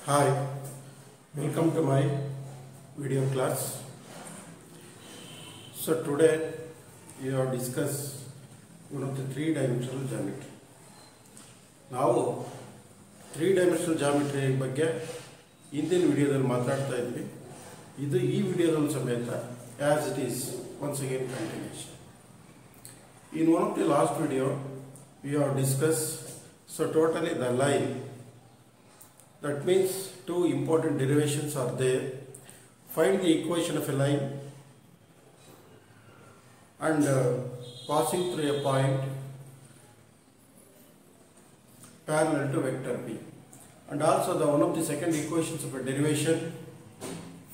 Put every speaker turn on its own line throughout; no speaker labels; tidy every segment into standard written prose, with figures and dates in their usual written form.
Hi, welcome to my video class. So today we have discussed one of the three-dimensional geometry. ನಾವು three-dimensional geometry ಬಗ್ಗೆ ಹಿಂದಿನ ವಿಡಿಯೋದಲ್ಲಿ ಮಾತಾಡ್ತಾ ಇದ್ವಿ. ಇದು ಈ ವಿಡಿಯೋದಲ್ಲಿ ಸಮೇತ as it is once again continuation. In one of the last video we have discussed totally the line. That means two important derivations are there. Find the equation of a line and passing through a point parallel to vector P. And also the one of the second equations of a derivation.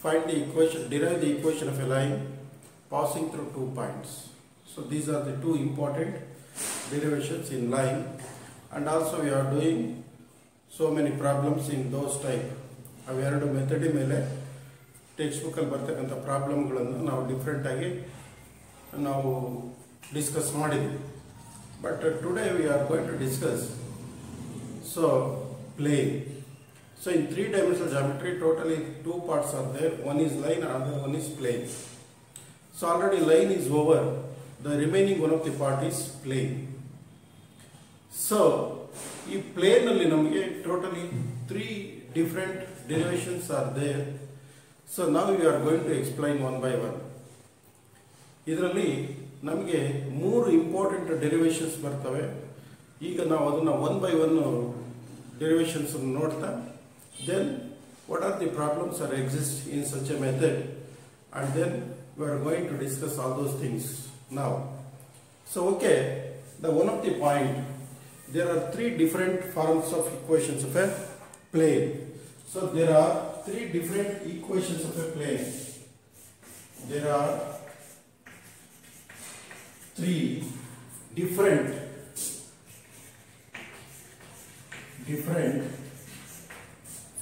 Find the equation, derive the equation of a line passing through 2 points. So these are the two important derivations in line. And also we are doing so many problems in those type. ಅವೆರಡು method ಮೇಲೆ text book ಅಲ್ಲಿ ಬರ್ತಕ್ಕಂಥ ಪ್ರಾಬ್ಲಮ್ಗಳನ್ನು ನಾವು different ಆಗಿ ನಾವು discuss ಮಾಡಿದ್ವಿ. But today we are going to discuss plane. So in three-dimensional geometry totally two parts are there. One is line, another one is plane. So already line is over. The remaining one of the part is plane. So ಈ plane ಅಲ್ಲಿ ನಮಗೆ totally three different derivations are there. So now we are going to explain one by one. ಇದರಲ್ಲಿ ನಮಗೆ ಮೂರು important derivations ಬರ್ತವೆ. ಈಗ ನಾವು ಅದನ್ನ ಒನ್ ಬೈ ಒನ್ derivations ನೋಡ್ತಾ then what are the problems that exist in such a method, and then we are going to discuss all those things now. So okay, the one of the point, there are three different forms of equations of a plane. So there are three different equations of a plane. There are three different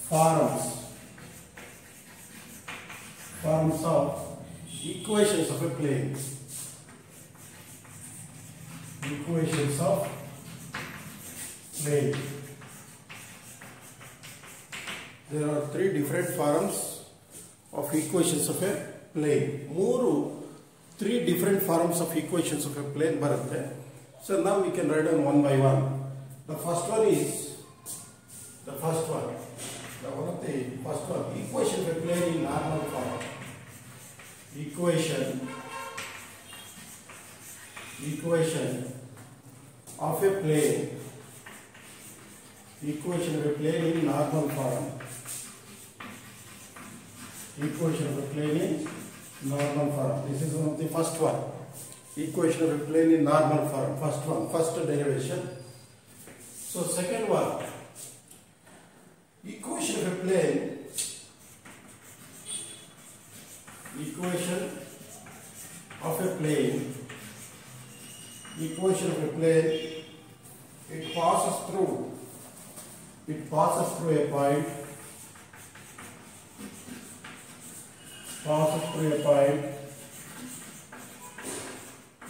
forms of equations of a plane. Equations of plane. There are three different forms of equations of a plane. Three different forms of equations of a plane baratte. So now we can write down one by one. The first one, equation of a plane in normal form. Equation of a plane. Equation of a plane in normal form. Equation of a plane in normal form. This is one of the first one. Equation of a plane in normal form. First one, first derivation. So second one, equation of a plane. Equation of a plane. Equation of a plane. It passes through a point. Passes through a point.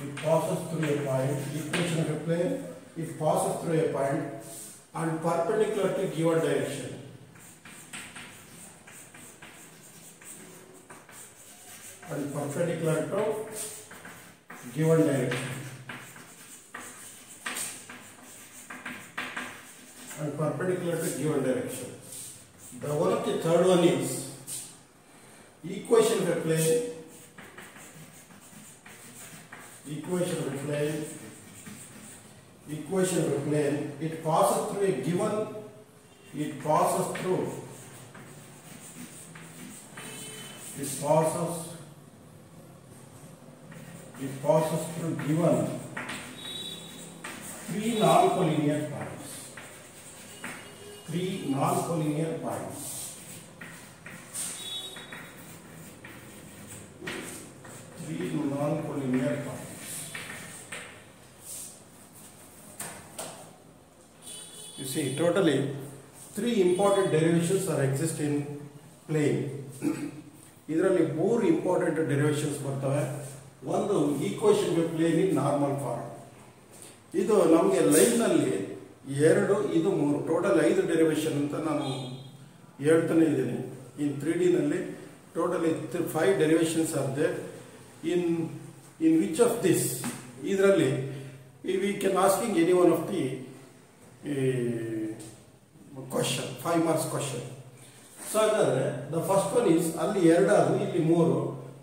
It passes through a point. Equation of a plane. It passes through a point and perpendicular to given direction. And perpendicular to given direction. And perpendicular to given direction. The one of the third one is equation of a plane. Equation of a plane. Equation of a plane. It passes through a given. It passes through given three non-collinear points. Three non-collinear points. Three non-collinear points. You see, totally three important derivations are exist in plane. ಇದರಲ್ಲಿ ಮೂರು important derivations ಬರ್ತವೆ. ಒಂದು equation of a plane in normal form. ಇದು ನಮಗೆ line ನಲ್ಲಿ 2 ಇದು 3 total 5 derivation ಅಂತ ನಾನು ಹೇಳ್ತಾನೆ ಇದ್ದೀನಿ. ಇನ್ 3D ನಲ್ಲಿ totally 5 derivations are there. In which of this ಇದರಲ್ಲಿ we can asking any one of the question, 5 marks question. So ಹಾಗಾದ್ರೆ ದ ಫಸ್ಟ್ ಒನ್ ಈಸ್, ಅಲ್ಲಿ 2 ಆದವು, ಇಲ್ಲಿ 3.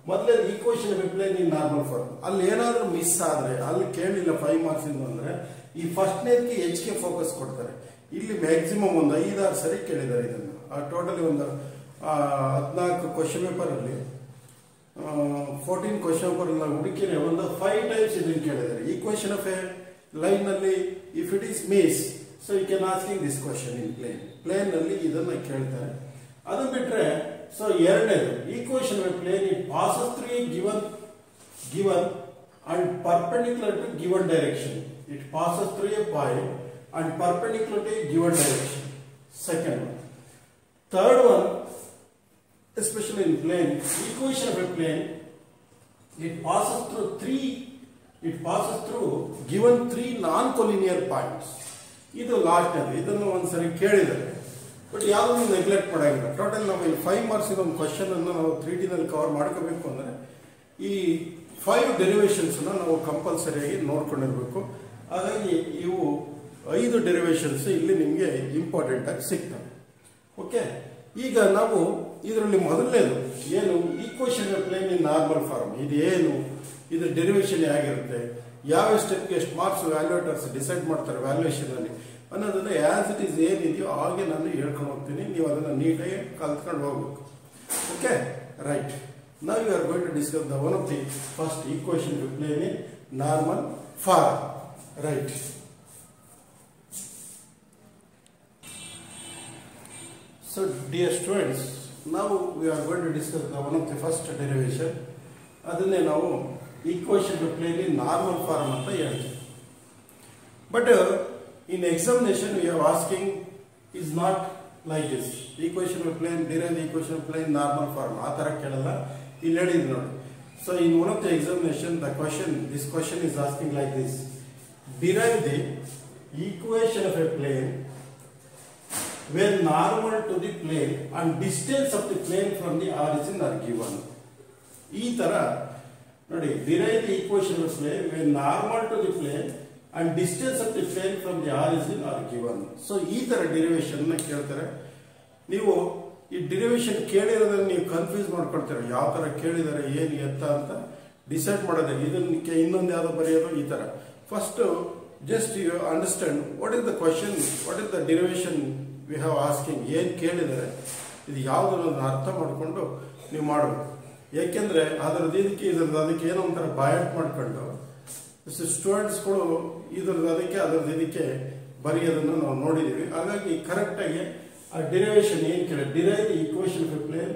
ಮೊದಲೇ equation of a plane in normal form. ಅಲ್ಲಿ ಏನಾದರೂ miss ಆದ್ರೆ, ಅಲ್ಲಿ ಕೇಳಿಲ್ಲ 5 marks ಇಂದ ಅಂದ್ರೆ, ಈ ಫಸ್ಟ್ನೇದಕ್ಕೆ ಹೆಚ್ಚಿಗೆ ಫೋಕಸ್ ಕೊಡ್ತಾರೆ. ಇಲ್ಲಿ ಮ್ಯಾಕ್ಸಿಮಮ್ ಒಂದು 5-6 ಸರಿ ಕೇಳಿದ್ದಾರೆ ಇದನ್ನು. ಟೋಟಲಿ ಒಂದು 14 ಕ್ವಶನ್ ಪೇಪರ್ ಅಲ್ಲಿ 14 ಕ್ವಶನ್ ಪೇಪರ್ ಹುಡುಕಿನೇ ಒಂದು 5 times ಇದನ್ನು ಕೇಳಿದ್ದಾರೆ. ಈಕ್ವೇಶನ್ ಆಫ್ ಎ ಲೈನ್ ನಲ್ಲಿ if it is miss, so you can asking this question in plane ನಲ್ಲಿ ಇದನ್ನ ಕೇಳ್ತಾರೆ. ಅದು ಬಿಟ್ರೆ ಸೊ ಎರಡನೇದು equation of a plane, it passes through a given and perpendicular to given direction. It passes through a point and perpendicular to a given direction. Second one. Third one, especially in plane, equation of a plane, it passes through given 3 non-collinear points. ಇದು last ಅದು. ಇದನ್ನು ಒಂದ್ಸರಿ ಕೇಳಿದರೆ but ಯಾವುದನ್ನು neglect ಮಾಡಾಗಿಲ್ಲ. Total ನಾವು 5 marks ಒಂದು question ಅನ್ನು ನಾವು 3D ನಲ್ಲಿ ಕವರ್ ಮಾಡ್ಕೋಬೇಕು ಅಂದ್ರೆ ಈ 5 ಡೆರಿವೇಶನ್ಸ್ ನಾವು ಕಂಪಲ್ಸರಿಯಾಗಿ ನೋಡ್ಕೊಂಡಿರ್ಬೇಕು. ಹಾಗಾಗಿ ಇವು 5 ಡೆರಿವೇಶನ್ಸ್ ಇಲ್ಲಿ ನಿಮಗೆ ಇಂಪಾರ್ಟೆಂಟ್ ಆಗಿ ಸಿಗ್ತವೆ. ಓಕೆ, ಈಗ ನಾವು ಇದರಲ್ಲಿ ಮೊದಲನೇದು ಏನು, equation of plane in normal form. ಇದು ಏನು, ಇದು ಡೆರಿವೇಶನ್ ಹೇಗಿರುತ್ತೆ, ಯಾವ ಸ್ಟೆಪ್ಗೆ ಎಷ್ಟು ಮಾರ್ಕ್ಸ್ ವ್ಯಾಲ್ಯೂಟರ್ಸ್ ಡಿಸೈಡ್ ಮಾಡ್ತಾರೆ ವ್ಯಾಲ್ಯೂಯೇಷನ್ ಅಲ್ಲಿ ಅನ್ನೋದನ್ನ ಆಸ್ ಇಟ್ ಈಸ್ ಏನಿದೆಯೋ ಹಾಗೆ ನಾನು ಹೇಳ್ಕೊಂಡು ಹೋಗ್ತೀನಿ. ನೀವು ಅದನ್ನು ನೀಟಾಗಿ ಕಲ್ತ್ಕೊಂಡು ಹೋಗ್ಬೇಕು. Okay, right. Now you are going to discuss the one of the first equation to plane in normal form. Right. So dear students, now we are going to discuss the one of the first derivation. ಅದನ್ನೇ ನಾವು equation to plane in normal form ಅಂತ ಹೇಳ್ತೀವಿ. But in examination we are asking is not like this. Equation of plane, derive the equation of plane normal form. ಆ ತರ ಕೇಳಲ್ಲ. ಇಲ್ಲಿ ಹೇಳಿದ್ರು ನೋಡಿ. So in one of the examination, this question is asking like this: derive the equation of a plane where normal to the plane and distance of the plane from the origin are given. ಈ ತರ ನೋಡಿ, derive the equation of a plane where normal to the plane and distance of the plane from the origin are given. So ಈ ತರ derivation ನ ಕೇಳ್ತಾರೆ. ನೀವು ಈ derivation ಕೇಳಿರೋದನ್ನ ನೀವು ಕನ್ಫ್ಯೂಸ್ ಮಾಡ್ಕೊಳ್ತೀರ, ಯಾವ ತರ ಕೇಳಿದ್ದಾರೆ ಏನು ಎತ್ತ ಅಂತ ಡಿಸೈಡ್ ಮಾಡೋದೇ. ಇದಕ್ಕೆ ಇನ್ನೊಂದು ಯಾವ್ದು ಬರೆಯೋದು ಈ ತರ. First just you understand what is the question, what is the derivation we have asking, ಏನು ಕೇಳಿದ್ದಾರೆ, ಇದು ಯಾವುದನ್ನು ಅರ್ಥ ಮಾಡಿಕೊಂಡು ನೀವು ಮಾಡಬೇಕು. ಯಾಕೆಂದ್ರೆ ಅದರದ್ದು ಇದಕ್ಕೆ ಇದ್ರದ್ದು ಅದಕ್ಕೆ ಏನೋ ಒಂಥರ ಬಾಯಟ್ ಮಾಡ್ಕೊಂಡು ಸ್ಟೂಡೆಂಟ್ಸ್ಗಳು ಇದ್ರದ್ದು ಅದಕ್ಕೆ ಅದರದ್ದು ಇದಕ್ಕೆ ಬರೆಯೋದನ್ನು ನಾವು ನೋಡಿದ್ದೀವಿ. ಹಾಗಾಗಿ ಕರೆಕ್ಟಾಗಿ ಆ ಡೆರಿವೇಶನ್ ಏನು ಕೇಳಿ, derive the equation of a plane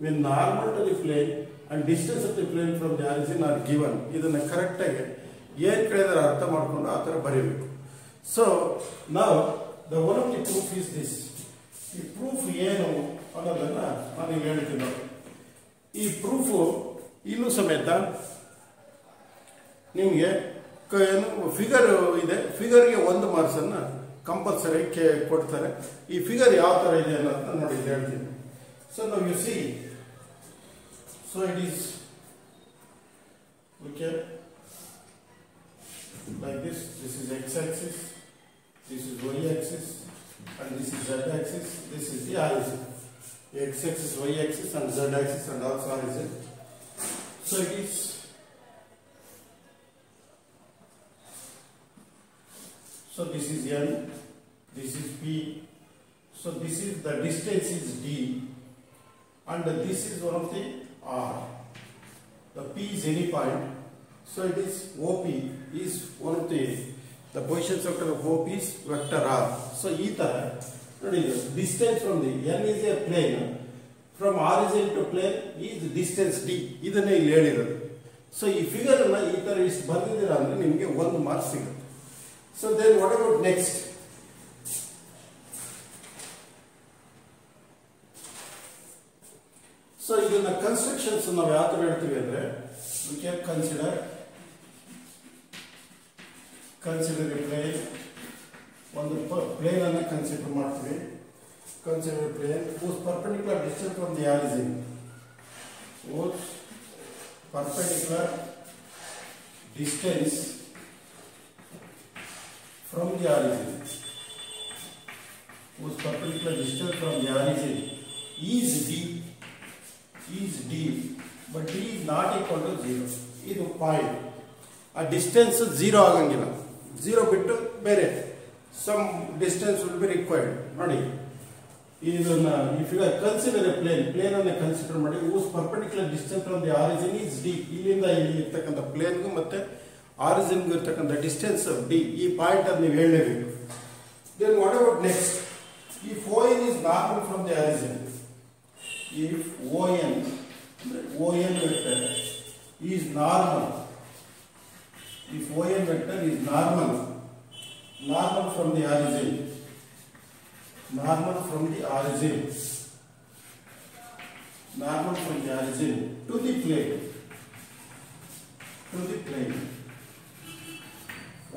when normal to the plane and distance of the plane from the origin are given. ಇದನ್ನ ಕರೆಕ್ಟಾಗಿ ಏನು ಕೇಳಿದಾರೆ ಅರ್ಥ ಮಾಡ್ಕೊಂಡು ಆ ಥರ ಬರೀಬೇಕು. ಸೊ ನಾವು the one of the proof is this. ಈ ಪ್ರೂಫ್ ಏನು ಅನ್ನೋದನ್ನ ನಾನು ಈಗ ಹೇಳ್ತೀನಿ ನೋಡಿ. ಈ ಪ್ರೂಫು ಇಲ್ಲೂ ಸಮೇತ ನಿಮಗೆ ಏನು ಫಿಗರ್ ಇದೆ, ಫಿಗರ್ಗೆ 1 marks ಅನ್ನು ಕಂಪಲ್ಸರಿ ಕೊಡ್ತಾರೆ. ಈ ಫಿಗರ್ ಯಾವ ತರ ಇದೆ ಅನ್ನೋದನ್ನ ನೋಡಿ ಹೇಳ್ತೀನಿ. ಸೊ ನಾವು U C, so it is okay like this. This is x axis, this is y axis, and this is z axis. This is the origin. X axis, y axis, and z axis, and also origin. So it is. So this is N, this is P, so this is the distance is D, and this is one of the R. The P is any point, so it is OP is one of the position vector of OP is vector R. So either distance from the N is a plane, from origin to plane is distance D. ಇದನ್ನೇ ಇಲ್ಲಿ ಹೇಳಿರೋದು. So ಈ figure ಅನ್ನ ಈ ತರ ಇಷ್ಟು ಬಂದಿದ್ದೀರಾ ಅಂದ್ರೆ ನಿಮಗೆ 1 mark ಸಿಗುತ್ತೆ. So then what about next? So ಇದನ್ನ ಕನ್ಸ್ಟ್ರಕ್ಷನ್ಸ್ ನಾವು ಯಾವ ತರ ಹೇಳ್ತೀವಿ ಅಂದ್ರೆ, we can consider a plane. ಒಂದು ಪ್ಲೇನ್ ಅನ್ನ ಕನ್ಸಿಡರ್ ಮಾಡ್ತೀವಿ. consider a plane whose perpendicular distance from the origin, whose perpendicular distance from the origin, whose perpendicular distance from the origin is d, but d is not equal to 0. ಇದು point. ಆ distance 0 ಆಗಂಗಿಲ್ಲ. 0 ಬಿಟ್ಟು ಬೇರೆ some distance will be required. ನೋಡಿ ಇದನ್ನ if you consider a plane ಅನ್ನು consider ಮಾಡಿ whose perpendicular distance from the origin is d. ಇಲ್ಲಿಂದ ಇಲ್ಲಿ ಇರ್ತಕ್ಕಂಥ ಪ್ಲೇನ್ಗೂ ಮತ್ತೆ ಆರಿಜಿನ್ಗೂ ಇರ್ತಕ್ಕಂಥ ಡಿಸ್ಟೆನ್ಸ್ d. ಈ ಪಾಯಿಂಟ್ ಅನ್ನು ನೀವು ಹೇಳಲೇಬೇಕು. Then what about next? If ON is normal from the origin, if ON vector is normal, if ON vector is normal from the origin, normal from the origin to the plane,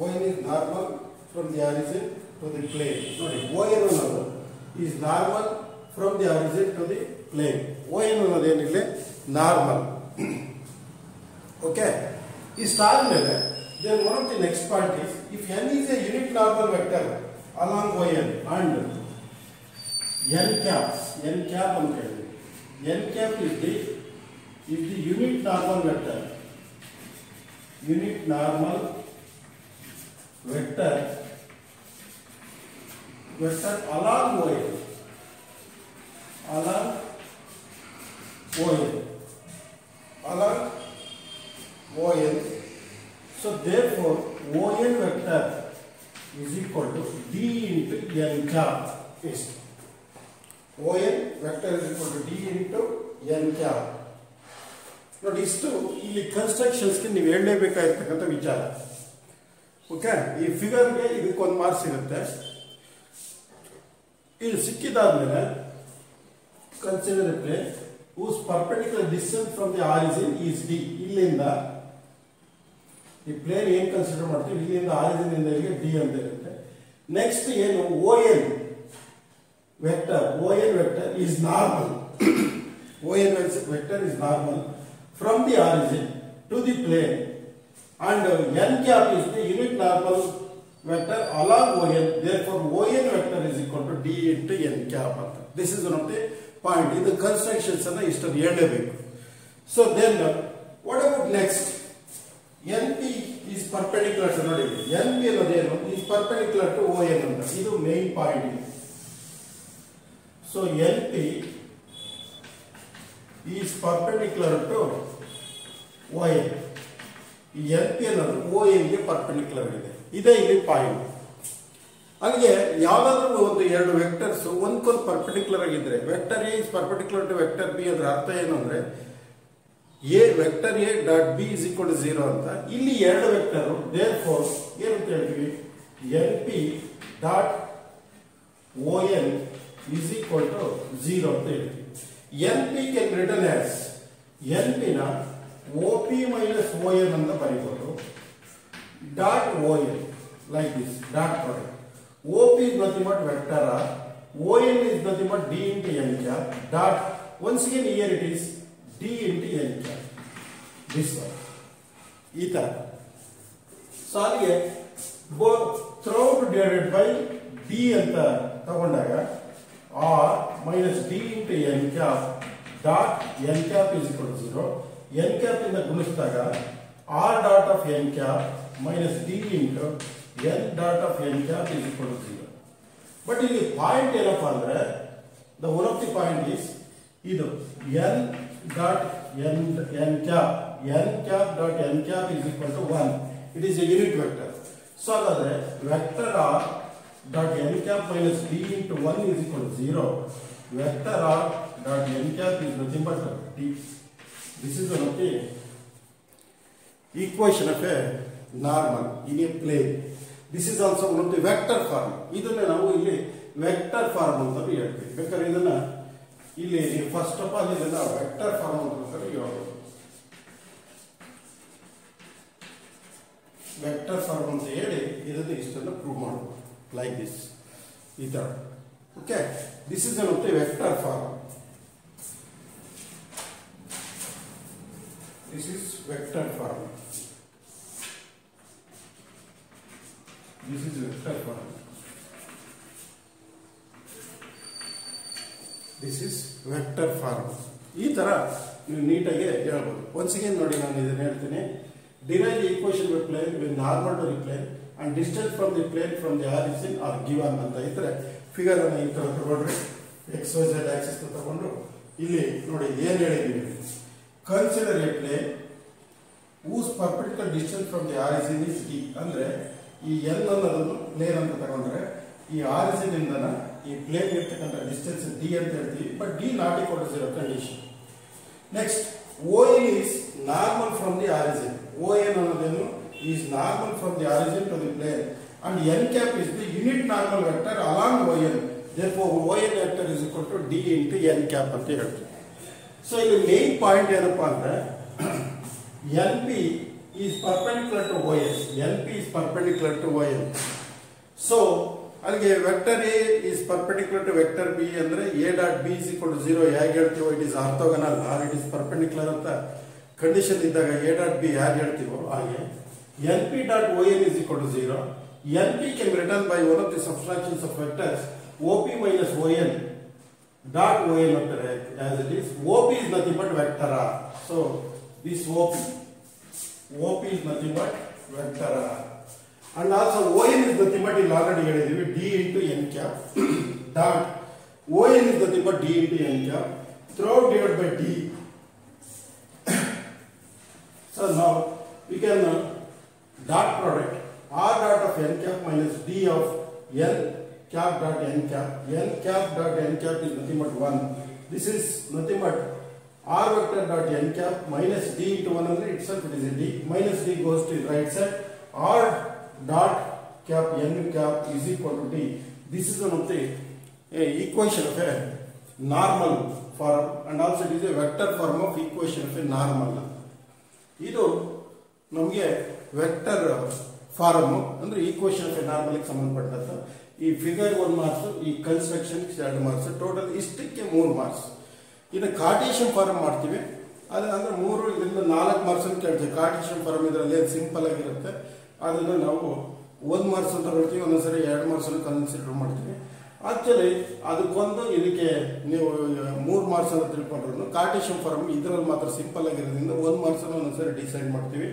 ON is normal from the origin to the plane. Sorry, ON ಅನ್ನೋದು is normal from the origin to the plane. ON ಅನ್ನೋದು ಏನಿಲ್ಲ normal. Okay, ಇಷ್ಟಾದ್ಮೇಲೆ then one of the next part is if n is a unit normal vector along ON and n cap ಅಂತ ಹೇಳಿದ್ವಿ. n cap is the unit normal vector along ON. So therefore ON vector is equal to d into n cap. Yes. ON vector is equal to d into n cap. ನೋಡಿ, ಇಷ್ಟು ಇಲ್ಲಿ ಕನ್ಸ್ಟ್ರಕ್ಷನ್ಸ್ಗೆ ನೀವು ಹೇಳಲೇಬೇಕಾಗಿರ್ತಕ್ಕಂಥ ವಿಚಾರ. Okay, ಈ ಫಿಗರ್ಗೆ ಇದಕ್ಕೊಂದು marks ಸಿಗುತ್ತೆ. ಇದು ಸಿಕ್ಕಿದಾದ್ಮೇಲೆ consider a plane whose perpendicular distance from the origin is d. ಇಲ್ಲಿಂದ ಈ ಪ್ಲೇನ್ ಏನು ಕನ್ಸಿಡರ್ ಮಾಡ್ತೀವಿ, ಇಲ್ಲಿಂದ ಆರಿಜಿನ್ ಇಂದ ಇಲ್ಲಿಗೆ d ಅಂತ ಇರುತ್ತೆ. ನೆಕ್ಸ್ಟ್ ಏನು ON vector is normal. ON vector is normal from the origin to the plane and n cap is the unit normal vector along ON. Therefore ON vector is equal to d into n cap ಅಂತ. This is one of the point. ಇದು constructions ಅನ್ನ ಇಷ್ಟೊಂದು ಹೇಳಲೇಬೇಕು. So then what about next? NP is perpendicular to, ನೋಡಿ NP ಅನ್ನೋದೇನು, is perpendicular to ON ಅಂತ. ಇದು main point ಇದೆ. ಸೊ NP is perpendicular to ON. ಈ NP ಅನ್ನೋದು ON ಗೆ ಪರ್ಪೆಂಡಿಕ್ಯುಲರ್ ಇದೆ. ಇದೇ ಇಲ್ಲಿ ಪಾಯಿಂಟ್. ಹಾಗೆ ಯಾವ್ದಾದ್ರು ಒಂದು ಎರಡು ವೆಕ್ಟರ್ಸ್ ಒಂದ್ಕೊಂದು ಪರ್ಪೆಂಡಿಕ್ಯುಲರ್ ಆಗಿದ್ರೆ vector A is perpendicular to vector B ಅದರ ಅರ್ಥ ಏನು ಅಂದ್ರೆ vector A dot B is equal to 0 ಅಂತ. ಇಲ್ಲಿ ಎರಡು ವೆಕ್ಟರ್, ದೇರ್ಫೋರ್ ಏನಂತ ಹೇಳ್ತೀವಿ, NP dot ON is equal to 0 ಅಂತ ಹೇಳ್ತೀವಿ. NP can written as NP ನ OP minus ON ಅಂತ ಬರೀಬಹುದು. Dot ON like this, dot product. OP is nothing but vector R, ON is nothing but d into n cap, dot, once again here it is d into n cap. This one. ಈ ತರ. So ಅಲ್ಲಿಗೆ throughout divided by d ಅಂತ ತಗೊಂಡಾಗ r minus d into n cap dot n cap is equal to 0. n cap ಇಂದ ಗುಣಿಸಿದಾಗ r dot of n cap minus d into n dot of n cap is equal to 0. But ಇಲ್ಲಿ point ಏನಪ್ಪಾ ಅಂದ್ರೆ one of the point is ಇದು n dot n cap dot n cap is equal to 1. It is a unit vector. So ಹಾಗಾದ್ರೆ vector r dot n cap minus d into 1 is equal to 0. Vector r dot n cap is nothing but d. This is one of the equation of a normal in a plane. This is also one of the vector form. ಇದನ್ನ ನಾವು ಇಲ್ಲಿ vector form ಅಂತ ಹೇಳ್ತೀವಿ. ಬೇಕಾದ್ರೆ ಇದನ್ನ ಇಲ್ಲಿ first of all ಇದನ್ನ vector form ಅಂತ ಹೇಳ್ಬೋದು. ವೆಕ್ಟರ್ ಫಾರ್ಮ್ ಅಂತ ಹೇಳಿ ಇದನ್ನ ಇಷ್ಟನ್ನು ಪ್ರೂವ್ ಮಾಡಬಹುದು. ಲೈಕ್ ದಿಸ್, ಈ ತರ Okay, this is one of the vector form. This is vector form. This is vector form. This is vector form. ಈ ತರ ನೀವು ನೀಟಾಗಿ ಹೇಳ್ಬೋದು. once again ನೋಡಿ ನಾನು ಇದನ್ನ ಹೇಳ್ತೀನಿ. Derive the equation of a plane with normal to the plane and distance from the plane from the origin are given ಅಂತ ಇದ್ರೆ ಫಿಗರ್ ಅನ್ನು ಈ ತರ ತಗೊಂಡ್ರೆ XYZ ಆಕ್ಸಿಸ್ ತಗೊಂಡು ಇಲ್ಲಿ ನೋಡಿ ಏನು ಹೇಳಿದೀವಿ. Consider a plane whose perpendicular distance from the origin is d. ಅಂದ್ರೆ ಈ L ಅನ್ನೋದನ್ನು ಪ್ಲೇನ್ ಅಂತ ತಗೊಂಡ್ರೆ ಈ ಆರಿಜಿನ್ ಇಂದನ ಈ ಪ್ಲೇನ್ ಇರ್ತಕ್ಕಂಥ ಡಿಸ್ಟೆನ್ಸ್ d ಅಂತ ಹೇಳ್ತೀವಿ. But d not equal to 0 condition. Next ON is normal from the origin. ON ಅನ್ನೋದೇನು is normal from the origin to the plane and n cap is the unit normal vector along ON. Therefore ON vector is equal to d into n cap ಅಂತ ಹೇಳ್ತೀವಿ. So ಇಲ್ಲಿ main point ಏನಪ್ಪಾ ಅಂದ್ರೆ LP is perpendicular to ON. LP is perpendicular to ON. So ಅಲ್ಲಿಗೆ vector A is perpendicular to vector B ಅಂದ್ರೆ A dot B is equal to 0 ಹೇಗೆ ಹೇಳ್ತೀವೋ it is orthogonal or it is perpendicular ಅಂತ condition ಇದ್ದಾಗ A dot B ಹೇಗೆ ಹೇಳ್ತೀವೋ ಹಾಗೆ LP dot ON is equal to 0. LP can be written by one of the subtractions of vectors OP minus ON dot ON vector as it is. OP is nothing but vector R. So this OP is nothing but vector R. And also ON is nothing but already ಹೇಳಿದೀವಿ d into n cap dot ON is nothing but d into n cap throughout divided by d. So now we can dot product r dot of n cap minus d of n cap dot n cap. N cap dot n cap is nothing but 1. This is nothing but r vector dot n cap minus d into 1 under itself it is a d. Minus d goes to the right side. R dot cap n cap is equal to d. This is one of the equation of a normal form and also it is a vector form of equation of a normal. ಇದು ನಮಗೆ vector form ಅಂದ್ರೆ equation of a normal ಗೆ ಸಂಬಂಧಪಟ್ಟಂತ ಈ figure 1 marks ಈ construction 2 marks total ಇಷ್ಟಕ್ಕೆ 3 marks. ಇನ್ನು Cartesian form ಮಾಡ್ತೀವಿ ಅದು ಅಂದ್ರೆ 3 ಇದರಿಂದ 4 ಮಾರ್ಕ್ಸ್ ಅಂತ ಕೇಳ್ತೀವಿ. ಕಾರ್ಟೇಶಿಯನ್ ಫಾರ್ಮ್ ಇದರಲ್ಲಿ ಸಿಂಪಲ್ ಆಗಿರುತ್ತೆ. ಅದನ್ನು ನಾವು 1 ಮಾರ್ಕ್ಸ್ ಅಂತ ಹೇಳ್ತೀವಿ, ಒಂದೊಂದ್ಸರಿ 2 ಮಾರ್ಕ್ಸ್ ಅನ್ನು ಕನ್ಸಿಡರ್ ಮಾಡ್ತೀವಿ. ಆಕ್ಚುಲಿ ಅದಕ್ಕೊಂದು ಇದಕ್ಕೆ ನೀವು 3 ಮಾರ್ಕ್ಸ್ ಅಂತ ತಿಳ್ಕೊಂಡ್ರು ಕಾರ್ಟೇಶಿಯನ್ ಫಾರ್ಮ್ ಇದರಲ್ಲಿ ಮಾತ್ರ ಸಿಂಪಲ್ ಆಗಿರೋದ್ರಿಂದ 1 ಮಾರ್ಕ್ಸ್ ಅನ್ನು ಒಂದೊಂದ್ಸರಿ ಡಿಸೈಡ್ ಮಾಡ್ತೀವಿ,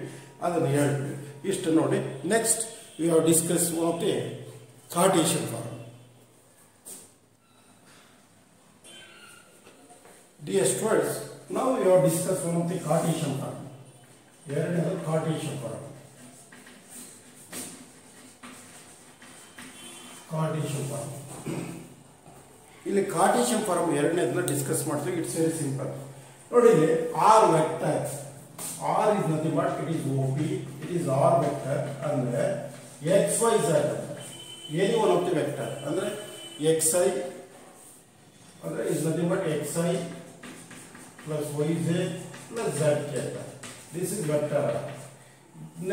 ಅದನ್ನು ಹೇಳ್ತೀವಿ. ಇಷ್ಟು ನೋಡಿ. Next we have discuss okay Cartesian form. Dear students, now we have discuss one of the Cartesian form. ಎರಡನೇದು ಕಾರ್ಟೇಶಿಯನ್ ಫಾರ್ಮ್. ಕಾರ್ಟೇಶಿಯನ್ ಫಾರ್ಮ್ ಇಲ್ಲಿ ಕಾರ್ಟೇಶಿಯನ್ ಫಾರ್ಮ್ ಎರಡನೇದನ್ನ ಡಿಸ್ಕಸ್ ಮಾಡ್ತೀವಿ. It's very simple. ನೋಡಿ ಇಲ್ಲಿ R vector R is nothing but it is OP. It is R vector ಅಂದ್ರೆ XYZ any one of the vector ಅಂದ್ರೆ XI ಅಂದ್ರೆ is nothing but XI plus YJ plus ZK. This is vector.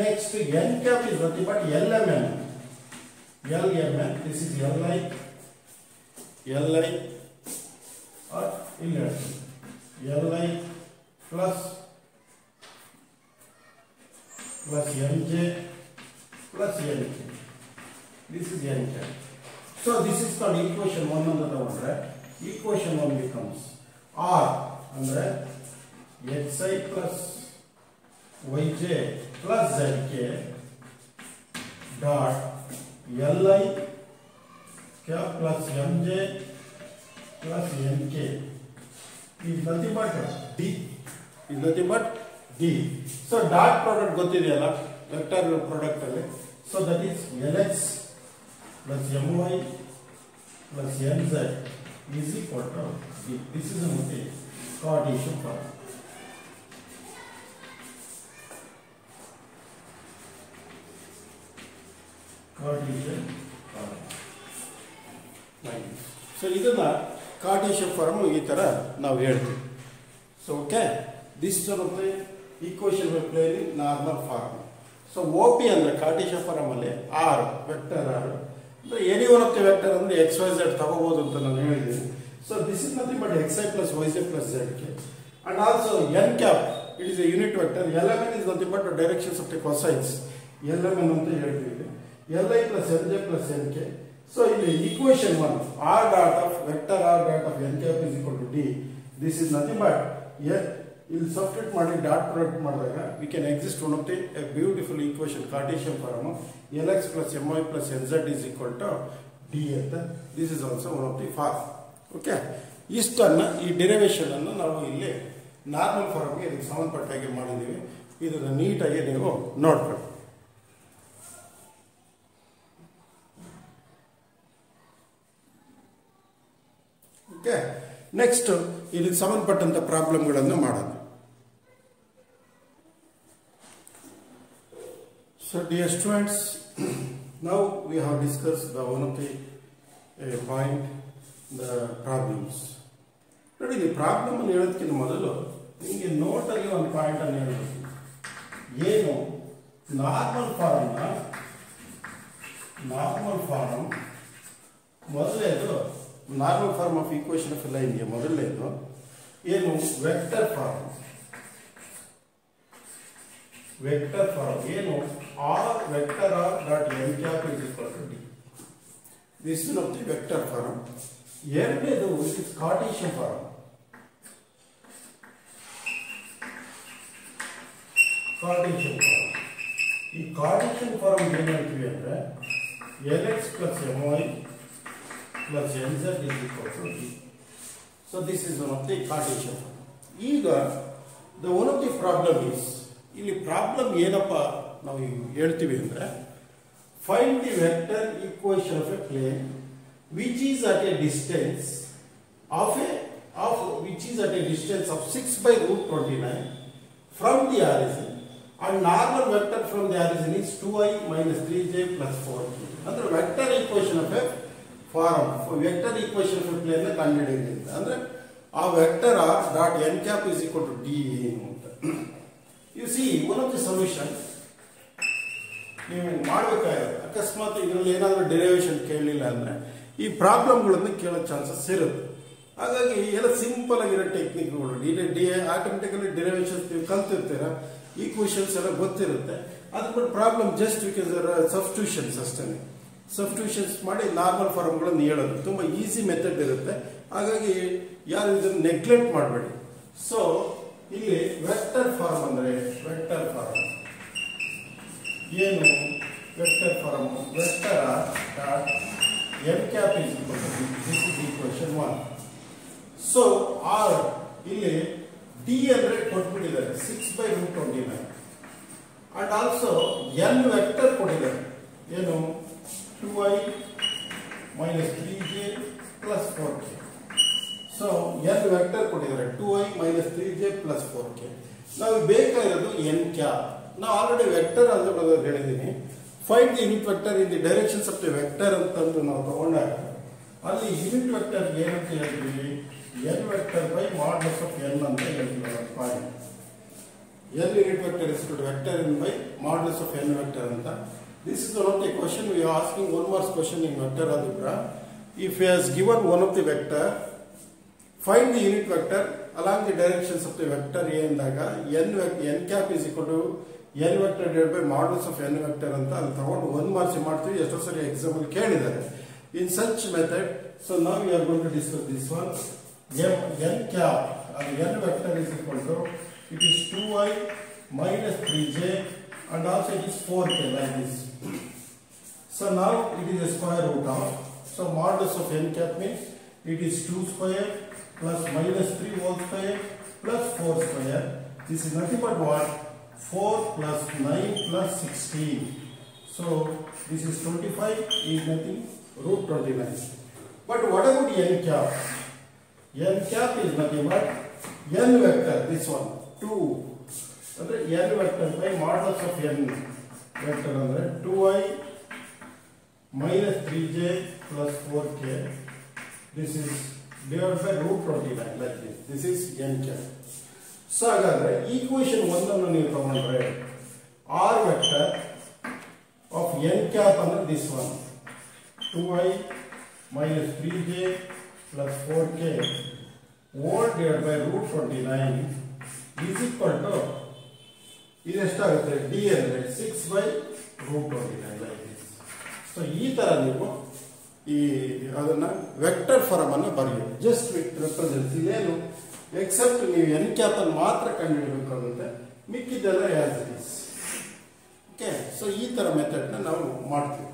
Next n cap is nothing but LMN. LMN, this is LI or LI plus MJ plus NK. This is NK. So this is called equation 1 ಅಂತ ತಗೊಂಡ್ರೆ equation 1 becomes R ಅಂದ್ರೆ XI plus YJ plus ZK dot LI cap plus MJ plus NK is nothing but D. Is nothing but D. So dot product ಗೊತ್ತಿದೆಯಲ್ಲ vector product ಅಲ್ಲಿ. So that is LX plus MY plus NZ is equal to D. This is a Cartesian form. Cartesian form. So ಇದನ್ನ Cartesian form ಈ ತರ ನಾವು ಹೇಳ್ತೀವಿ. So okay, this is one of the equation we play in normal form. So OP ಅಂದ್ರೆ Cartesian form ಅಲ್ಲಿ R vector R, any one of the vector ಅಂದ್ರೆ X Y Z ತಗೋಬಹುದು ಅಂತ ನಾನು ಹೇಳಿದ್ದೀನಿ. So this is nothing but X I plus Y Z plus Z K and also N cap it is a unit vector. L M N is nothing but directions of the cosines L M N ಅಂತ ಹೇಳ್ತೀವಿ. L I plus N J plus N K. So ಇಲ್ಲಿ equation 1 R dot of vector R dot of N cap is equal to D. This is nothing but ಇಲ್ಲಿ substitute ಮಾಡಿ dot product ಮಾಡಿದಾಗ we can exist one of the beautiful equation Cartesian form L X plus M Y plus N Z is equal to D ಅಂತ. This is also one of the form. Okay, ಇಷ್ಟನ್ನ ಈ derivation ಅನ್ನು ನಾವು ಇಲ್ಲಿ normal ಫಾರ್ಮ್ಗೆ ಇದಕ್ಕೆ ಸಂಬಂಧಪಟ್ಟ ಹಾಗೆ ಮಾಡಿದ್ದೀವಿ. ಇದನ್ನು ನೀಟಾಗಿ ನೀವು ನೋಡ್ಕೊಳ್ಳಿ. ಓಕೆ, ನೆಕ್ಸ್ಟ್ ಇದಕ್ಕೆ ಸಂಬಂಧಪಟ್ಟಂತ ಪ್ರಾಬ್ಲಮ್ಗಳನ್ನು ಮಾಡೋಣ. So dear students, now we have discussed the one of the point, the problems. ನೋಡಿ, ಈ ಪ್ರಾಬ್ಲಮ್ ಅನ್ನು ಹೇಳೋದಕ್ಕಿಂತ ಮೊದಲು ನಿಮಗೆ ನೋಟಲ್ಲಿ ಒಂದು ಪಾಯಿಂಟ್ ಅನ್ನು ಹೇಳಬೇಕು. ಏನು ನಾರ್ಮಲ್ ಫಾರ್ಮ್ ಮೊದಲೇದು normal form of equation of ಲೈನ್ಗೆ ಮೊದಲನೇದು ಏನು ವೆಕ್ಟರ್ ಫಾರ್ಮ್ ಏನು R vector R dot N cap is equal to D. This is of the vector form. ಎರಡನೇದು ಇಟ್ ಇಸ್ ಕಾರ್ಟೇಶಿಯನ್ ಫಾರ್ಮ್. ಈ ಕಾರ್ಟೇಶಿಯನ್ ಫಾರ್ಮ್ ಏನು ಹೇಳ್ತೀವಿ ಅಂದ್ರೆ L X plus M Y plus N Z is equal to D. So this is one of the Cartesian form. ಈಗ the one of the problem is, ಇಲ್ಲಿ problem ಏನಪ್ಪ ನಾವು ಹೇಳ್ತೀವಿ ಅಂದ್ರೆ find the vector equation of a plane which is at a distance of 6/√29 from the origin, and normal vector from the origin is 2i minus 3j plus 4k. ಅಂದ್ರೆ vector equation of a form, vector equation of a plane ನ ಕಂಡುಹಿಡಿಯುತ್ತೆ. ಅಂದ್ರೆ ಆ vector R dot N cap is equal to D ಏನು ಅಂತ. You see one of the solution ನೀವು ಮಾಡಬೇಕಾಗಿರೋದು, ಅಕಸ್ಮಾತ್ ಇದರಲ್ಲಿ ಏನಾದರೂ ಡೆರಿವೇಶನ್ ಕೇಳಲಿಲ್ಲ ಅಂದ್ರೆ ಈ ಪ್ರಾಬ್ಲಮ್ಗಳನ್ನು ಕೇಳೋ ಚಾನ್ಸಸ್ ಇರುತ್ತೆ. ಹಾಗಾಗಿ ಎಲ್ಲ ಸಿಂಪಲ್ ಆಗಿರೋ ಟೆಕ್ನಿಕ್ಗಳು ಆಟೋಮೆಟಿಕಲಿ ಡೆರಿವೇಶನ್ಸ್ ನೀವು ಕಲ್ತಿರ್ತೀರ, ಈಕ್ವೇಶನ್ಸ್ ಎಲ್ಲ ಗೊತ್ತಿರುತ್ತೆ. ಅದು ಬಿಟ್ಟು ಪ್ರಾಬ್ಲಮ್ ಜಸ್ಟ್ ಬಿಕಾಸ್ ಸಬ್ಸ್ಟಿಟ್ಯೂಷನ್ಸ್ ಅಷ್ಟೇ. ಸಬ್ಸ್ಟಿಟ್ಯೂಷನ್ಸ್ ಮಾಡಿ ನಾರ್ಮಲ್ ಫಾರ್ಮ್ಗಳನ್ನು ಹೇಳೋದು ತುಂಬ ಈಸಿ ಮೆಥಡ್ ಇರುತ್ತೆ. ಹಾಗಾಗಿ ಯಾರು ಇದನ್ನು ನೆಗ್ಲೆಕ್ಟ್ ಮಾಡಬೇಡಿ. ಸೊ ಇಲ್ಲಿ ವೆಕ್ಟರ್ ಫಾರ್ಮ್ ಅಂದರೆ ಏನು vector form vector dot n cap is equal to this is equation 1. So r ಇಲ್ಲಿ d ಅಂದ್ರೆ ಕೊಟ್ಬಿಟ್ಟಿದ್ದಾರೆ 6/√29 and also n ವೆಕ್ಟರ್ ಕೊಟ್ಟಿದ್ದಾರೆ ಏನು 2i minus 3j plus 4k. So n vector ಕೊಟ್ಟಿದ್ದಾರೆ 2i minus 3j plus 4k. ನಾವು ಬೇಕಾಗಿರೋದು n cap. ನಾವು already vector algebra ಹೇಳಿದ್ದೀನಿ. Find the unit vector in the directions of the vector ಅಂತಂದು ನಾವು ತಗೊಂಡಾಗ ಅಲ್ಲಿ ಯೂನಿಟ್ ವೆಕ್ಟರ್ ಏನಂತ ಹೇಳ್ತೀವಿ, N vector by modulus of N ಅಂತ ಹೇಳ್ತೀವಿ. Point N unit vector is vector N by modulus of N vector ಅಂತ. This is one of the question we are asking one marks question in vector algebra. If he has given one of the vector, find the unit vector along the directions of the vector ಎಂದಾಗ N cap is equal to N vector divided by modulus of N vector ಅಂತ ಅಲ್ಲಿ ತಗೊಂಡು 1 marks ಮಾಡ್ತೀವಿ. ಎಷ್ಟೋ ಸರಿ exam ಅಲ್ಲಿ ಕೇಳಿದ್ದಾರೆ in such method. So ನಾವು we are going to discuss this one. N cap ಅದು N vector is equal to it is 2i minus 3j and also it is 4k like this. So now it is a square root of, so modulus of n cap means it is 2 square plus minus 3 whole square plus 4 square. This is nothing but what? 4 plus 9 plus 16. So this is 25 is nothing √29. But what about n cap? N cap is nothing but n vector, this one 2. Andre n vector by modulus of n vector andre 2i minus 3j plus 4k. This is divided by √29 like this. This is n cap. So ಹಾಗಾದ್ರೆ equation 1 ಅನ್ನು ನೀವು ತಗೊಂಡ್ರೆ r vector of n cap ಅಂದ್ರೆ this one 2i minus 3j plus 4k whole divided by root 29 is equal to ಇದು ಎಷ್ಟಾಗುತ್ತೆ d ಅಂದರೆ 6 by root 29 like this. ಸೊ ಈ ತರ ನೀವು ಈ ಅದನ್ನ ವೆಕ್ಟರ್ ಫಾರ್ಮ್ ಅನ್ನು ಬರೆಯಿರಿ. ಜಸ್ಟ್ ವಿತ್ ರೆಪ್ರೆಸೆಂಟ್ಸ್ ಇದೇನು ಎಕ್ಸೆಪ್ಟ್ ನೀವು n ಕ್ಯಾಪ್ ಅನ್ನು ಮಾತ್ರ ಕಂಡುಹಿಡಬೇಕಾಗುತ್ತೆ, ಮಿಕ್ಕಿದ್ದೆಲ್ಲ as it is. Okay, so ಈ ತರ ಮೆಥಡ್ ನ ನಾವು ಮಾಡ್ತೀವಿ.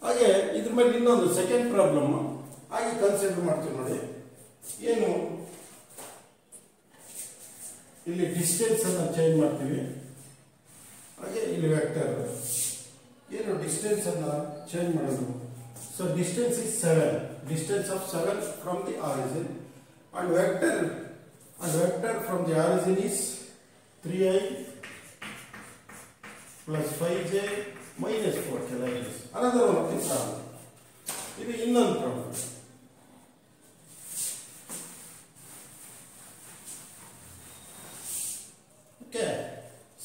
ಹಾಗೆ ಇದ್ರ ಮೇಲೆ ಇನ್ನೊಂದು ಸೆಕೆಂಡ್ ಪ್ರಾಬ್ಲಮ್ ಹಾಗೆ ಕನ್ಸಿಡರ್ ಮಾಡ್ತೀವಿ ನೋಡಿ. ಏನು ಇಲ್ಲಿ ಡಿಸ್ಟೆನ್ಸ್ ಅನ್ನು ಚೇಂಜ್ ಮಾಡ್ತೀವಿ, ಹಾಗೆ ಇಲ್ಲಿ ವೆಕ್ಟರ್ ಏನು ಡಿಸ್ಟೆನ್ಸ್ ಅನ್ನು ಚೇಂಜ್ ಮಾಡೋದು. So distance is 7, distance of 7 from the origin, and vector from the origin is 3i plus 5j minus 4k like this. Another one of the problem. ಇದು ಇನ್ನೊಂದು problem. Okay,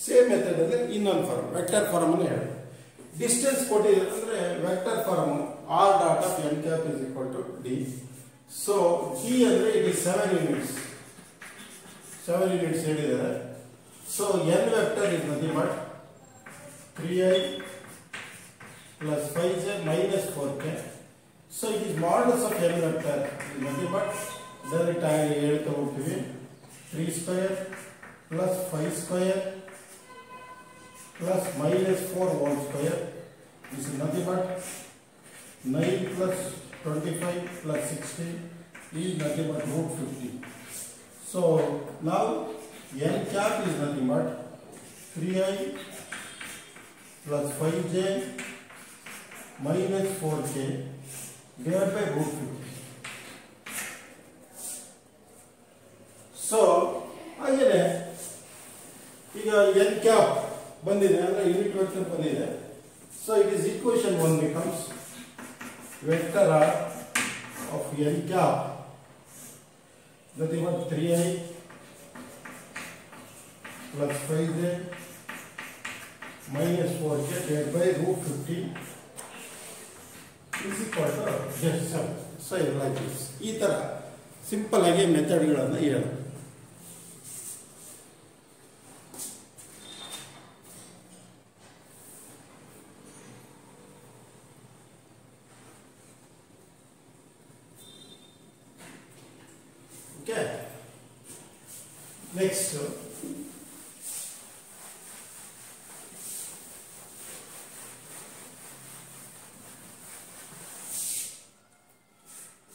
same method ಅಲ್ಲಿ ಇನ್ನೊಂದು form vector form ಅನ್ನು ಹೇಳಿ. Distance ಕೊಟ್ಟಿದೆ ಅಂದ್ರೆ vector form r dot of n cap is equal to d. So d ಅಂದ್ರೆ it is 7 units. 7 units ಹೇಳಿದ್ದಾರೆ. So n vector is nothing but 3i plus 5j minus 4k. So it is modulus of n vector is nothing but direct ಆಗಿ ಹೇಳ್ತಾ ಹೋಗ್ತೀವಿ 3 square plus 5 square plus minus 4 whole square. This is nothing but 9 plus 25 plus 16 is nothing but root 50. So now n cap is nothing but 3i plus 5j minus 4k divided by root 50. So ಹಾಗೆಯೇ ಈಗ n cap ಬಂದಿದೆ ಅಂದ್ರೆ unit vector ಬಂದಿದೆ. So it is equation 1 becomes vector of n cap that is 3i plus 5j minus 4k divided by root 50 is equal to just 7. So like this. ಈ ತರ simple ಆಗಿ ಮೆಥಡ್ಗಳನ್ನು ಹೇಳೋದು. Okay. Next.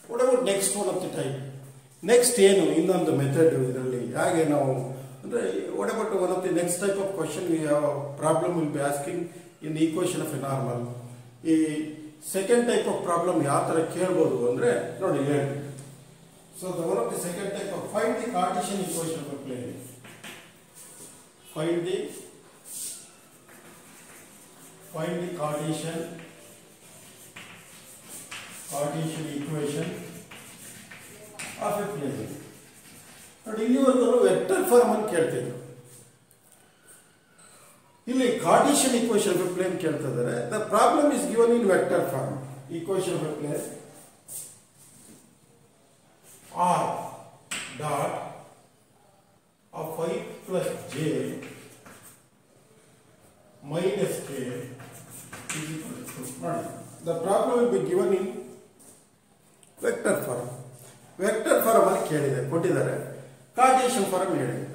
What about next one of the type? Next ಏನು ಇನ್ನೊಂದು method ಇದರಲ್ಲಿ ಹಾಗೆ ನಾವು ಅಂದ್ರೆ what about one of the next type of question we have problem will be asking in the equation of a normal. ಈ second type of problem ಯಾವ ತರ ಕೇಳಬಹುದು ಅಂದ್ರೆ ನೋಡಿ ಹೇಳಿ. So the one of the second type of find the Cartesian equation of a plane. Find the Cartesian equation of a plane. ನೋಡಿ ಇಲ್ಲಿವರೆಗೂ vector form ಅನ್ನು ಕೇಳ್ತಿದ್ರು, ಇಲ್ಲಿ Cartesian equation of a plane ಕೇಳ್ತಾ ಇದ್ದಾರೆ. The problem is given in vector form. Equation of a plane r dot of 5 plus j minus k is equal to 1. The problem will be given in vector form. Vector form ಅಲ್ಲಿ ಕೇಳಿದೆ, ಕೊಟ್ಟಿದ್ದಾರೆ, Cartesian form ಹೇಳಿದೆ.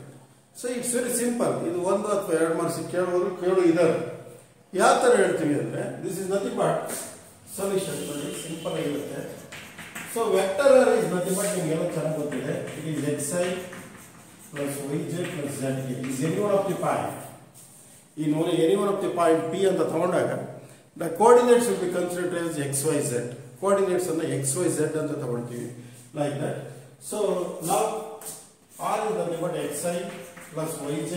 So it's very simple. ಇದು ಒಂದು ಅಥವಾ ಎರಡು marks ಕೇಳು ಇದ್ದಾರೆ. ಯಾವ ತರ ಹೇಳ್ತೀವಿ ಅಂದ್ರೆ this is nothing but solution. Simple ಆಗಿರುತ್ತೆ. So vector is nothing but ನಿಮಗೆಲ್ಲ ಚೆನ್ನಾಗಿ ಗೊತ್ತಿದೆ. It is xi plus yj plus zk. It is any one of the point. In only any one of the point P ಅಂತ ತಗೊಂಡಾಗ the coordinates will be considered as x, y, z. Coordinates ಅನ್ನು x, y, z ಅಂತ ತಗೊಳ್ತೀವಿ like that. So now r is nothing but xi plus yj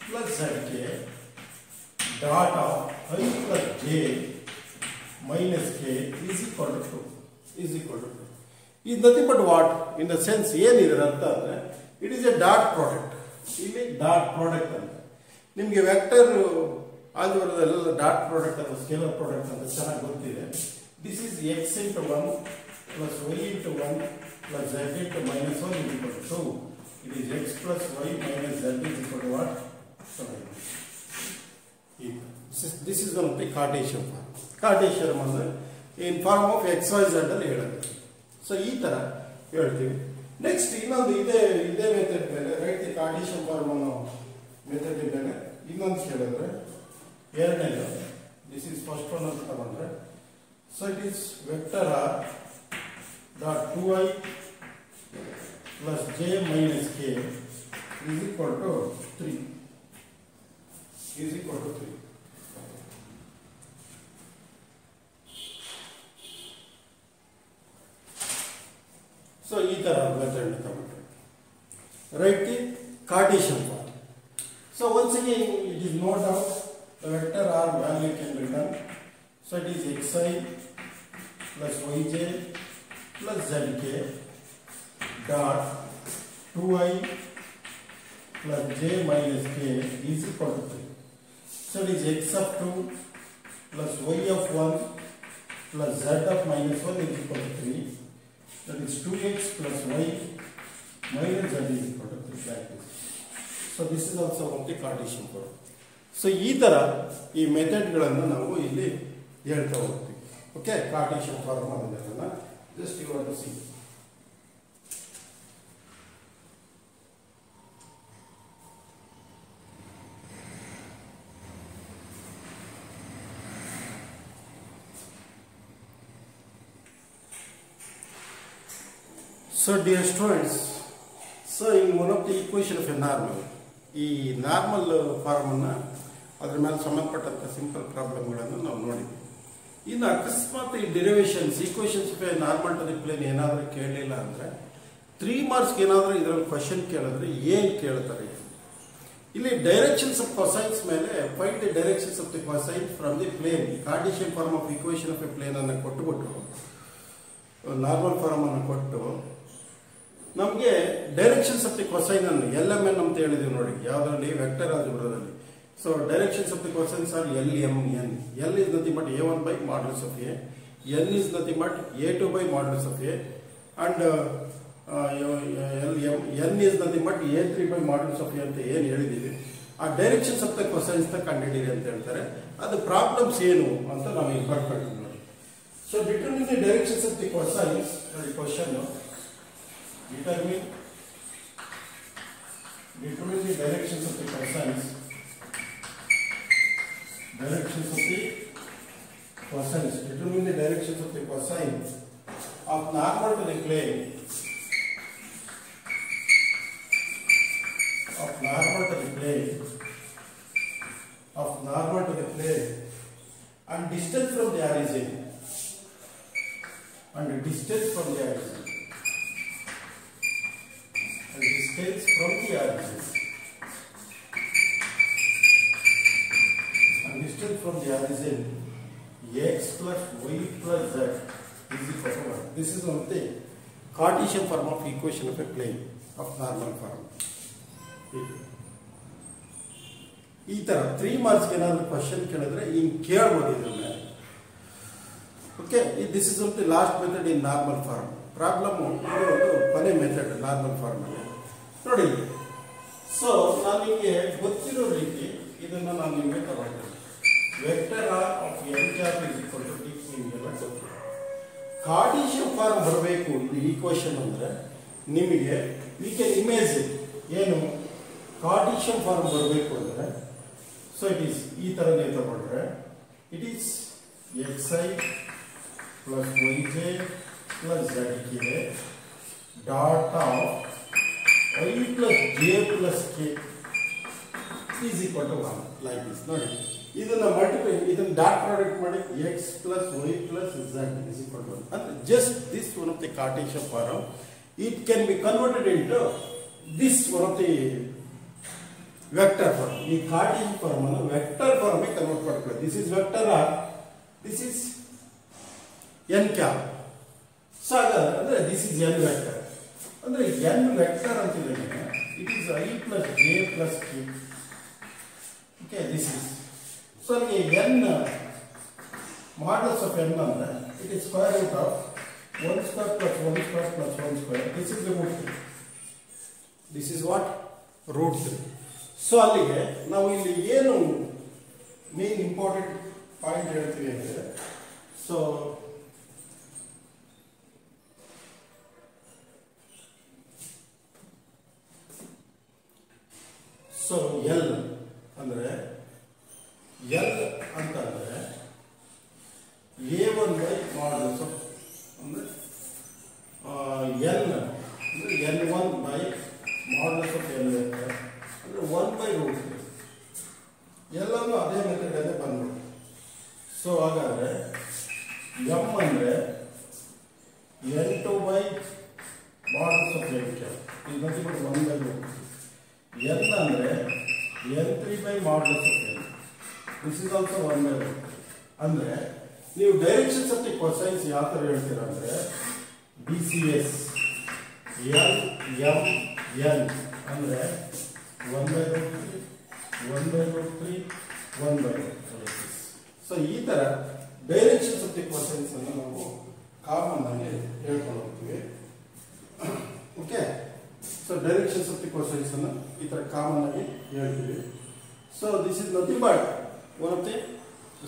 plus zk dot of I plus j minus k is equal to 2. Is equal to 2. Is nothing but what? In the sense, it is a dot product. ಇಲ್ಲಿ dot product ಅಂತ ನಿಮಗೆ vector ಆಲ್ಜಿಬ್ರಾದಲ್ಲೆಲ್ಲ dot product ಅಥವಾ scalar product ಅಂತ ಚೆನ್ನಾಗಿ ಗೊತ್ತಿದೆ. This is x into 1 plus y into 1 plus z into minus 1 is equal to 2. It is x plus y minus z is equal to what? 7. This is one of the Cartesian form. Cartesian ಅಂದ್ರೆ in form of x y z ಅಲ್ಲಿ ಹೇಳೋದು. So ಈ ತರ ಹೇಳ್ತೀವಿ. Next ಇನ್ನೊಂದು ಇದೇ method ಮೇಲೆ right the Cartesian form ಅನ್ನೋ ಮೆಥಡ್ ಮೇಲೆ ಇನ್ನೊಂದು ಹೇಳಿದ್ರೆ ಎರಡನೇದು ದಿಸ್ ಇಸ್ ಫಸ್ಟ್ ಒನ್ ಅಂತ ತಗೊಂಡ್ರೆ so it is vector R dot 2i plus j minus k is equal to 3. Is equal to 3. So, this method write the Cartesian form. So, once again, it is no doubt the vector R value can be done. So, it is xi plus yj plus zk dot 2i plus j minus k is equal to 3. So, it is x of 2 plus y of 1 plus z of minus 1 is equal to 3. That is 2x plus y minus z is equal to 3 like this. So this is also one of the Cartesian form. So ಈ ತರ ಈ method ಗಳನ್ನು ನಾವು ಇಲ್ಲಿ ಹೇಳ್ತಾ ಹೋಗ್ತೀವಿ. Okay, Cartesian form ಅನ್ನೋದನ್ನ just you want to see. So dear students, so in one of the equation of a normal, ಈ ನಾರ್ಮಲ್ ಫಾರ್ಮ್ ಅನ್ನ ಅದರ ಮೇಲೆ ಸಂಬಂಧಪಟ್ಟಂತ ಸಿಂಪಲ್ ಪ್ರಾಬ್ಲಮ್ ಗಳನ್ನು ನಾವು ನೋಡಿದ್ವಿ. ಇನ್ನು ಅಕಸ್ಮಾತ್ ಈ derivations equations of a normal to the plane ಏನಾದರೂ ಕೇಳಲಿಲ್ಲ ಅಂದ್ರೆ 3 ಮಾರ್ಕ್ಸ್ ಏನಾದರೂ ಇದರಲ್ಲಿ ಕ್ವಶನ್ ಕೇಳಿದ್ರೆ ಏನ್ ಕೇಳ್ತಾರೆ? ಇಲ್ಲಿ ಡೈರೆಕ್ಷನ್ಸ್ ಆಫ್ ಕೊಸೈನ್ಸ್ ಮೇಲೆ find the directions of the cosine from the plane. Cartesian form of equation of a plane ಅನ್ನು ಕೊಟ್ಟುಬಿಟ್ಟು ನಾರ್ಮಲ್ ಫಾರ್ಮ್ ಅನ್ನು ಕೊಟ್ಟು ನಮಗೆ ಡೈರೆಕ್ಷನ್ಸ್ ಆಫ್ ದಿ ಕೊಸೈನ್ ಅನ್ನು LMN ಅಂತ ಹೇಳಿದೀವಿ ನೋಡಿ, ಯಾವ್ದ್ರಲ್ಲಿ ವೆಕ್ಟರ್ ಆಲ್ಜಿಬ್ರಾದಲ್ಲಿ. So directions of the cosines are LMN. L is nothing but A1 by modulus of A, N is nothing but A2 by modulus of A, and N is nothing but A3 by modulus of A ಅಂತ ಏನು ಹೇಳಿದೀವಿ. ಆ directions of the cosines ನ ಕಂಡುಹಿಡಿಯಿರಿ ಅಂತ ಹೇಳ್ತಾರೆ. ಅದು problems ಏನು ಅಂತ ನಾವು ಈಗ ಬರ್ಕೊಳ್ತೀವಿ ನೋಡಿ. So determine the directions of the cosines question. Determine the directions of the cosines. Directions of the cosines. Determine the directions of the cosines of normal to the plane. Of normal to the plane. Of normal to the plane. And distance from the origin. And distance from the origin. Distance from the origin. And distance from the origin x plus y plus z is equal to 1. This is one thing. Cartesian form of equation of a plane of normal form. ಈ ತರ 3 marks ಏನಾದರೂ question ಕೇಳಿದ್ರೆ ಹಿಂಗೆ ಕೇಳಬಹುದು ಇದನ್ನ. Okay, this is the last method in normal form. Problem ಇದು ಒಂದು ಕೊನೆ ಮೆಥಡ್ ನಾರ್ಮಲ್ ಫಾರ್ಮ್ ಅಲ್ಲಿ ನೋಡಿ. ಸೊ ನಾನು ನಿಮಗೆ ಗೊತ್ತಿರೋ ರೀತಿ ಇದನ್ನ ನಾನು ನಿಮಗೆ ತಗೊಂಡೆ. Vector R of n cap is equal to d ನಿಮಗೆಲ್ಲ ಗೊತ್ತಿದೆ. ಕಾರ್ಟೇಶಿಯನ್ ಫಾರ್ಮ್ ಬರಬೇಕು ಇದು ಈಕ್ವೇಷನ್ ಅಂದ್ರೆ ನಿಮಗೆ ವಿ ಕ್ಯಾನ್ ಇಮೇಜಿನ್ ಏನು ಕಾರ್ಟೇಶಿಯನ್ ಫಾರ್ಮ್ ಬರಬೇಕು ಅಂದ್ರೆ ಸೊ ಇಟ್ ಈಸ್ ಈ ತರನೇ ತಗೊಂಡ್ರೆ it is xi plus yj plus zk dot of y plus j plus k is equal to 1 like this. ನೋಡಿ, ಇದನ್ನ ಮಲ್ಟಿಪ್ಲೈ, ಇದನ್ನ ಡಾಟ್ ಪ್ರಾಡಕ್ಟ್ ಮಾಡಿ x plus y plus z is equal to 1. And just this one of the Cartesian form, it can be converted into this one of the vector form. ಈ Cartesian form ಅನ್ನು vector form ಗೆ convert ಮಾಡ್ಕೊಳ್ಳಿ. This is vector r, this is n cap. So ಹಾಗಾದ್ರೆ ಅಂದ್ರೆ this is n vector. ಅಂದ್ರೆ n vector ಅಂತಿದ್ರೆ it is I plus j plus k. Okay, this is. So ಅಲ್ಲಿ n modulus of n ಅಂದ್ರೆ it is square root of 1 square plus 1 square plus 1 square. This is the root 3. This is what? Root 3. So ಅಲ್ಲಿಗೆ ನಾವು ಇಲ್ಲಿ ಏನು main important point ಹೇಳ್ತೀವಿ ಅಂದರೆ, so L ಅಂದರೆ L ಅಂತಂದರೆ A1 by modulus of ಅಂದರೆ n ಅಂದರೆ n1 by modulus of n vector ಅಂದರೆ 1 by root 3. ಎಲ್ಲನೂ ಅದೇ ಮೆಥಡಲ್ಲೇ ಬಂದ್ಬಿಟ್ಟು. ಸೊ ಹಾಗಾದರೆ m ಅಂದರೆ n2 by modulus of n cap ಇದು ಬಂದ್ಬಿಟ್ಟು 1 by root 3. n ಅಂದರೆ n3 by modulus of n. This is also 1 by root 3. ಅಂದರೆ ನೀವು ಡೈರೆಕ್ಷನ್ಸ್ ಆಫ್ ದಿ ಕೊಸೈನ್ಸ್ ಯಾವ ಥರ ಹೇಳ್ತೀರಾ ಅಂದರೆ BCS L M N ಅಂದರೆ 1 by root 3 1 by root 3 1 by root 3. So ಈ ಥರ ಡೈರೆಕ್ಷನ್ಸ್ ಆಫ್ ದಿ ಕೊಸೈನ್ಸ್ ಅನ್ನು ನಾವು ಕಾಮನ್ ಆಗಿ ಹೇಳ್ಕೊಂಡು ಹೋಗ್ತೀವಿ. Okay, so directions of the cosines ಅನ್ನು ಈ ಥರ ಕಾಮನ್ ಆಗಿ ಹೇಳ್ತೀವಿ. So this is nothing but one of the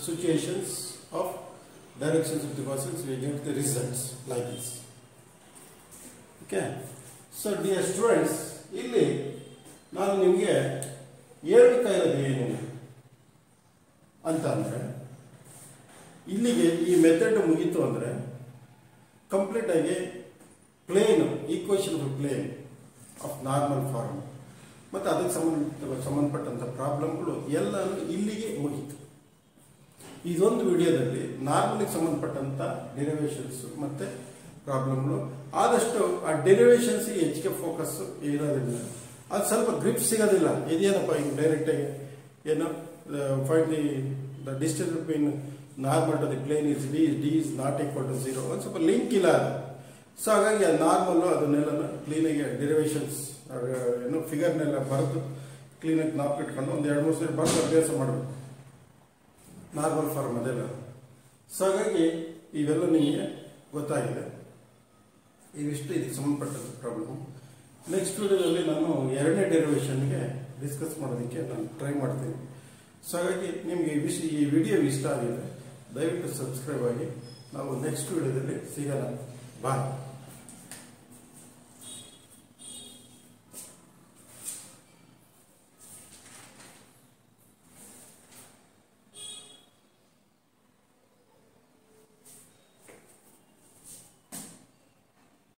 situations of directions of the cosines, we get the results like this. Okay, so dear students, ಇಲ್ಲಿ ನಾನು ನಿಮಗೆ ಹೇಳ್ಬೇಕಾಗಿರೋದು ಏನು ಅಂತ ಅಂದರೆ, ಇಲ್ಲಿಗೆ ಈ ಮೆಥಡ್ ಮುಗೀತು ಅಂದರೆ ಕಂಪ್ಲೀಟ್ ಆಗಿ plane equation of plane of normal form ಮತ್ತು ಅದಕ್ಕೆ ಸಂಬಂಧಪಟ್ಟಂಥ ಪ್ರಾಬ್ಲಮ್ಗಳು ಎಲ್ಲನೂ ಇಲ್ಲಿಗೆ ಮುಗೀತು. ಇದೊಂದು ವಿಡಿಯೋದಲ್ಲಿ ನಾರ್ಮಲಿಗೆ ಸಂಬಂಧಪಟ್ಟಂಥ ಡೆರಿವೇಷನ್ಸ್ ಮತ್ತು ಪ್ರಾಬ್ಲಮ್ಗಳು, ಆದಷ್ಟು ಆ ಡೆರಿವೇಷನ್ಸ್ಗೆ ಹೆಚ್ಚಿಗೆ ಫೋಕಸ್ ಇರೋದ್ರಿಂದ ಅದು ಸ್ವಲ್ಪ ಗ್ರಿಪ್ ಸಿಗೋದಿಲ್ಲ. ಇದೇನಪ್ಪ ಹಿಂಗೆ ಡೈರೆಕ್ಟಾಗಿ ಏನು find the distance between normal to the plane is D is not equal to 0, ಒಂದು ಸ್ವಲ್ಪ ಲಿಂಕ್ ಇಲ್ಲ ಅದು. ಸೊ ಹಾಗಾಗಿ ಆ ನಾರ್ಮಲ್ಲು ಅದನ್ನೆಲ್ಲ ಕ್ಲೀನಾಗಿ ಡೆರಿವೇಷನ್ಸ್ ಏನು ಫಿಗರ್ನೆಲ್ಲ ಬರೆದು ಕ್ಲೀನಾಗಿ ನಾಪ್ ಇಟ್ಕೊಂಡು ಒಂದು 2-3 ಸರಿ ಬರೆದು ಅಭ್ಯಾಸ ಮಾಡಬೇಕು ನಾರ್ಮಲ್ ಫಾರ್ಮ್ ಅದೆಲ್ಲ. ಸೊ ಹಾಗಾಗಿ ಇವೆಲ್ಲ ನಿಮಗೆ ಗೊತ್ತಾಗಿದೆ. ಇವಿಷ್ಟು ಇದಕ್ಕೆ ಸಂಬಂಧಪಟ್ಟಂಥ ಪ್ರಾಬ್ಲಮ್. ನೆಕ್ಸ್ಟ್ ವಿಡಿಯೋದಲ್ಲಿ ನಾನು 2ನೇ ಡೆರಿವೇಷನ್ಗೆ ಡಿಸ್ಕಸ್ ಮಾಡೋದಕ್ಕೆ ನಾನು ಟ್ರೈ ಮಾಡ್ತೀನಿ. ಸೊ ಹಾಗಾಗಿ ನಿಮಗೆ ಈ ವಿಡಿಯೋ ಇಷ್ಟ ಆಗಿದೆ ದಯವಿಟ್ಟು ಸಬ್ಸ್ಕ್ರೈಬ್ ಆಗಿ. ನಾವು ನೆಕ್ಸ್ಟ್ ವಿಡಿಯೋದಲ್ಲಿ ಸಿಗೋಣ. ಬಾಯ್.